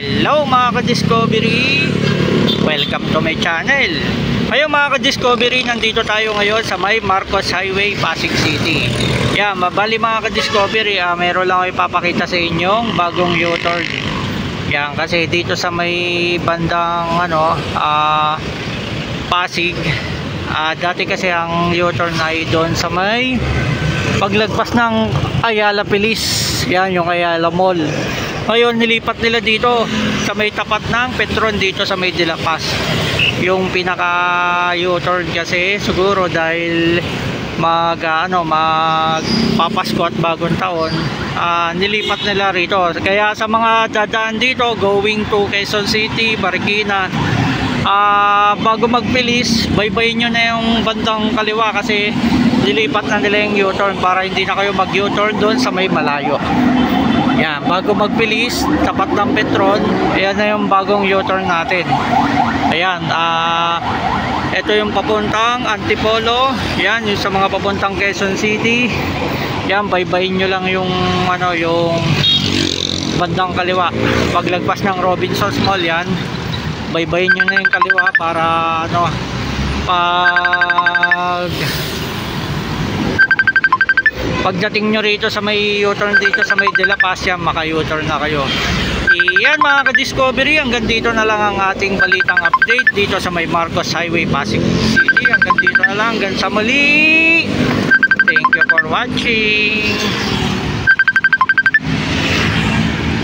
Hello mga ka-discovery, welcome to my channel. Ayun mga ka-discovery, nandito tayo ngayon sa may Marcos Highway, Pasig City. Yan, mabali mga ka-discovery, meron lang ako ipapakita sa inyong bagong U-turn. Yan, kasi dito sa may bandang Pasig, dati kasi ang U-turn ay doon sa may paglagpas ng Ayala Pilis. Yan, yung Ayala Mall. Ngayon nilipat nila dito sa may tapat ng Petron, dito sa may De La Paz. Yung pinaka U-turn kasi siguro dahil magpapasko at bagong taon, nilipat nila rito. Kaya sa mga dadaan dito going to Quezon City, Marikina, bago magpilis, baybayin nyo na yung bandang kaliwa kasi nilipat na nila yung U-turn para hindi na kayo mag U-turn doon sa may malayo. Yan, bago magpilis, tapat ng Petron, ayan na yung bagong U-turn natin. Ayan, ito yung papuntang Antipolo. Yan, yung sa mga papuntang Quezon City. Yan, baybayin nyo lang yung yung bandang kaliwa. Paglagpas ng Robinsons Mall, yan, baybayin nyo na yung kaliwa para pagdating nyo rito sa may U-turn dito sa may De La Paz, yan, maka U-turn na kayo. Iyan mga ka-discovery, hanggang dito na lang ang ating balitang update dito sa may Marcos Highway, Pasig City. Hanggang dito na lang, hanggang sa muli. Thank you for watching.